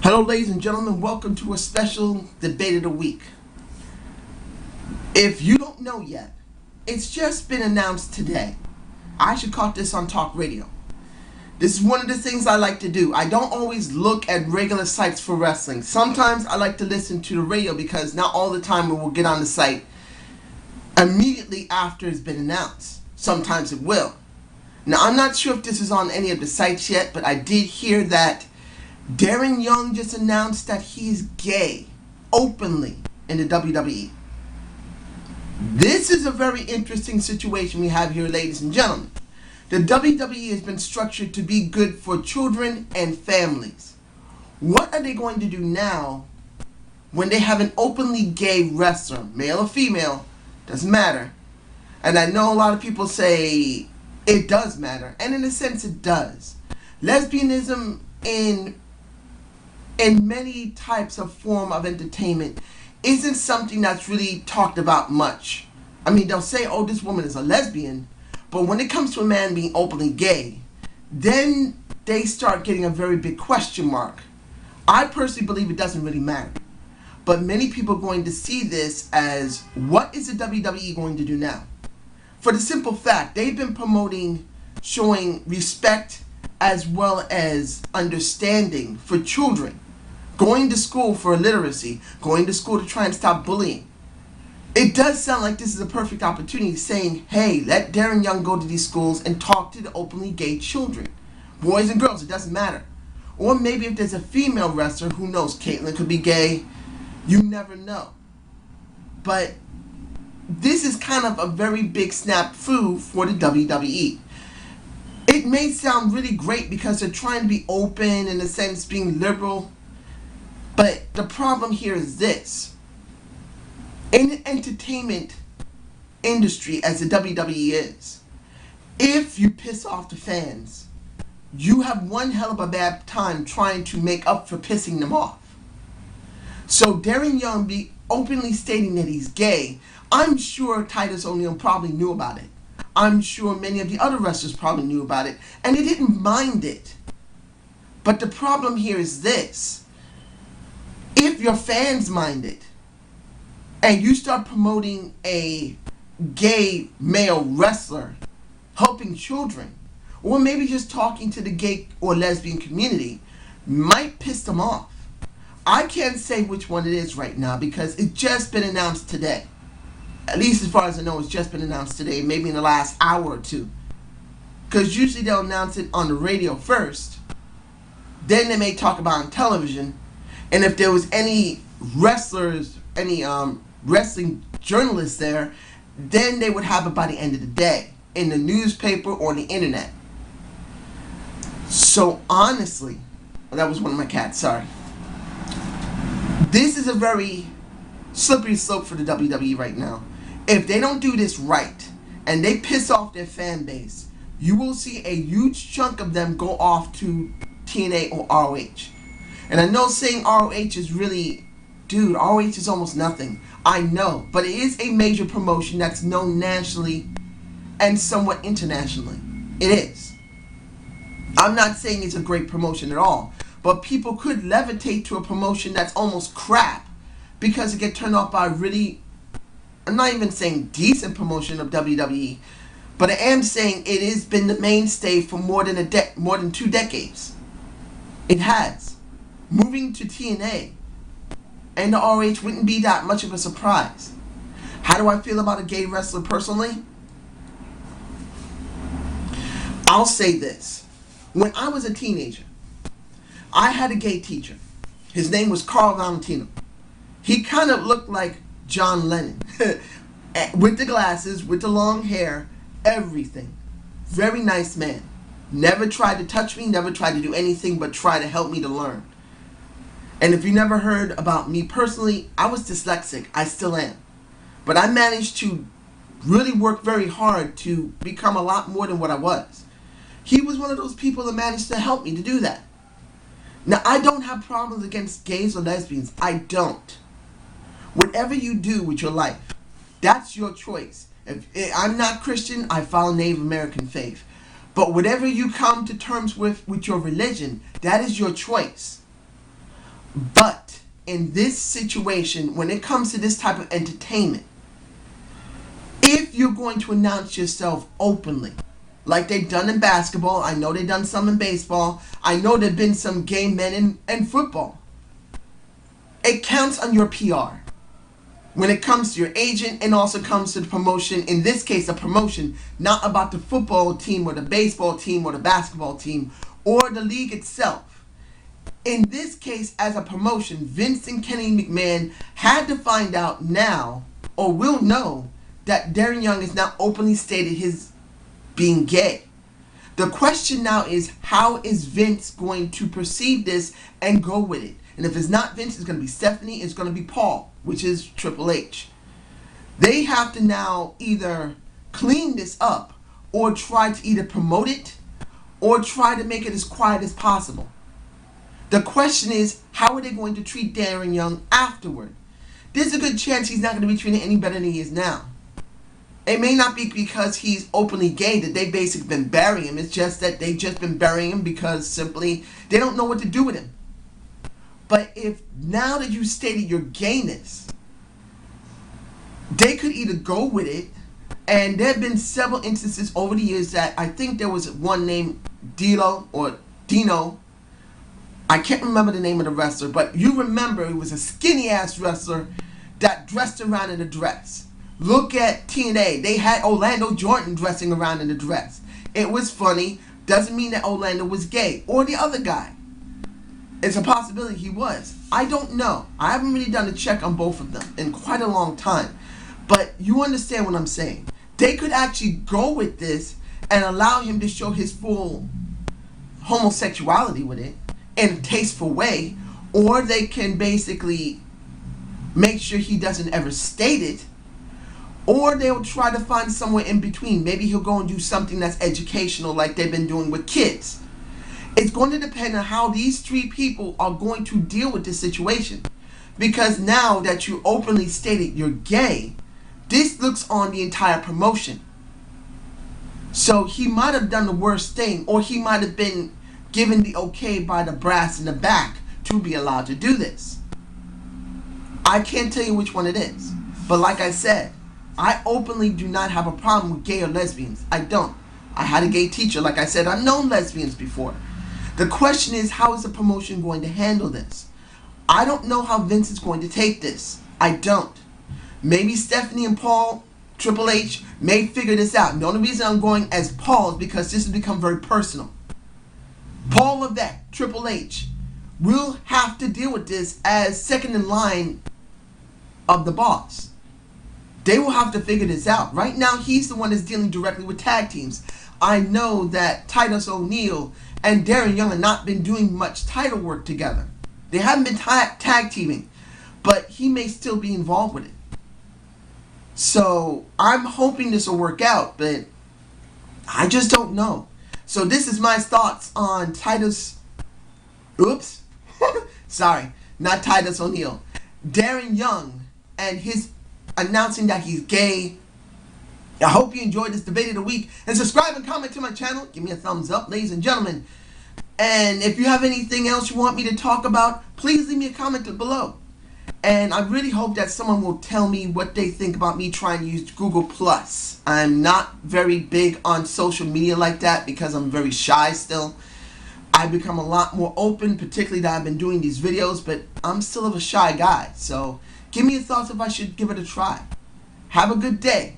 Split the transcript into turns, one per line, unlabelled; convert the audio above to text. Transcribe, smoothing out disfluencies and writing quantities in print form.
Hello, ladies and gentlemen. Welcome to a special debate of the week. If you don't know yet, it's just been announced today. I actually caught this on talk radio. This is one of the things I like to do. I don't always look at regular sites for wrestling. Sometimes I like to listen to the radio because not all the time we will get on the site immediately after it's been announced. Sometimes it will. Now, I'm not sure if this is on any of the sites yet, but I did hear that Darren Young just announced that he's gay openly in the WWE. This is a very interesting situation we have here, ladies and gentlemen. The WWE has been structured to be good for children and families. What are they going to do now when they have an openly gay wrestler, male or female, doesn't matter. And I know a lot of people say it does matter, and in a sense it does. Lesbianism in many types of form of entertainment isn't something that's really talked about much. I mean, they'll say, oh, this woman is a lesbian, but when it comes to a man being openly gay, then they start getting a very big question mark. I personally believe it doesn't really matter. But many people are going to see this as, what is the WWE going to do now? For the simple fact, they've been promoting, showing respect as well as understanding for children. Going to school for literacy, going to school to try and stop bullying. It does sound like this is a perfect opportunity, saying, hey, let Darren Young go to these schools and talk to the openly gay children. Boys and girls, it doesn't matter. Or maybe if there's a female wrestler, who knows, Caitlyn could be gay. You never know. But this is kind of a very big snafu for the WWE. It may sound really great because they're trying to be open, in a sense, being liberal. But the problem here is this. In the entertainment industry, as the WWE is, if you piss off the fans, you have one hell of a bad time trying to make up for pissing them off. So Darren Young be openly stating that he's gay, I'm sure Titus O'Neil probably knew about it. I'm sure many of the other wrestlers probably knew about it, and they didn't mind it. But the problem here is this. If your fans mind it, and you start promoting a gay male wrestler helping children, or maybe just talking to the gay or lesbian community, might piss them off. I can't say which one it is right now because it's just been announced today. At least as far as I know, it's just been announced today, maybe in the last hour or two. Because usually they'll announce it on the radio first. Then they may talk about it on television. And if there was any wrestlers, any wrestling journalists there, then they would have it by the end of the day in the newspaper or on the internet. So honestly, that was one of my cats, sorry. This is a very slippery slope for the WWE right now. If they don't do this right and they piss off their fan base, you will see a huge chunk of them go off to TNA or ROH. And I know saying ROH is really, dude, ROH is almost nothing. I know, but it is a major promotion that's known nationally and somewhat internationally. It is. I'm not saying it's a great promotion at all, but people could levitate to a promotion that's almost crap because it gets turned off by really, I'm not even saying decent promotion of WWE, but I am saying it has been the mainstay for more than 2 decades. It has. Moving to TNA and the ROH wouldn't be that much of a surprise. How do I feel about a gay wrestler personally? I'll say this. When I was a teenager, I had a gay teacher. His name was Carl Valentino. He kind of looked like John Lennon. With the glasses, with the long hair, everything. Very nice man. Never tried to touch me, never tried to do anything but try to help me to learn. And if you never heard about me personally, I was dyslexic. I still am. But I managed to really work very hard to become a lot more than what I was. He was one of those people that managed to help me to do that. Now, I don't have problems against gays or lesbians. I don't. Whatever you do with your life, that's your choice. If I'm not Christian, I follow Native American faith. But whatever you come to terms with your religion, that is your choice. But in this situation, when it comes to this type of entertainment, if you're going to announce yourself openly, like they've done in basketball, I know they've done some in baseball, I know there've been some gay men in football, it counts on your PR. When it comes to your agent and also comes to the promotion, in this case a promotion, not about the football team or the baseball team or the basketball team or the league itself. In this case, as a promotion, Vince and Kenny McMahon had to find out now, or will know, that Darren Young has now openly stated his being gay. The question now is, how is Vince going to perceive this and go with it? And if it's not Vince, it's going to be Stephanie, it's going to be Paul, which is Triple H. They have to now either clean this up or try to either promote it or try to make it as quiet as possible. The question is, how are they going to treat Darren Young afterward? There's a good chance he's not going to be treated any better than he is now. It may not be because he's openly gay that they basically been burying him. It's just that they've just been burying him because simply they don't know what to do with him. But if now that you stated your gayness, they could either go with it, and there have been several instances over the years that I think there was one named Dino, I can't remember the name of the wrestler, but you remember it was a skinny ass wrestler that dressed around in a dress. Look at TNA, they had Orlando Jordan dressing around in a dress. It was funny, doesn't mean that Orlando was gay, or the other guy. It's a possibility he was. I don't know. I haven't really done a check on both of them in quite a long time. But you understand what I'm saying. They could actually go with this and allow him to show his full homosexuality with it in a tasteful way. Or they can basically make sure he doesn't ever state it. Or they'll try to find somewhere in between. Maybe he'll go and do something that's educational like they've been doing with kids. It's going to depend on how these three people are going to deal with this situation. Because now that you openly stated you're gay, this looks on the entire promotion. So he might have done the worst thing, or he might have been given the okay by the brass in the back to be allowed to do this. I can't tell you which one it is. But like I said, I openly do not have a problem with gay or lesbians. I don't. I had a gay teacher. Like I said, I've known lesbians before. The question is, how is the promotion going to handle this? I don't know how Vince is going to take this. I don't. Maybe Stephanie and Paul, Triple H, may figure this out. And the only reason I'm going as Paul is because this has become very personal. Paul Levesque, Triple H, will have to deal with this as second in line of the boss. They will have to figure this out. Right now, he's the one that's dealing directly with tag teams. I know that Titus O'Neil and Darren Young have not been doing much title work together. They haven't been tag teaming, but he may still be involved with it. So I'm hoping this will work out, but I just don't know. So this is my thoughts on Titus. Oops. Sorry, not Titus O'Neil. Darren Young and his announcing that he's gay. I hope you enjoyed this debate of the week. And subscribe and comment to my channel. Give me a thumbs up, ladies and gentlemen. And if you have anything else you want me to talk about, please leave me a comment below. And I really hope that someone will tell me what they think about me trying to use Google+. I'm not very big on social media like that because I'm very shy still. I've become a lot more open, particularly that I've been doing these videos, but I'm still a shy guy. So give me your thoughts if I should give it a try. Have a good day.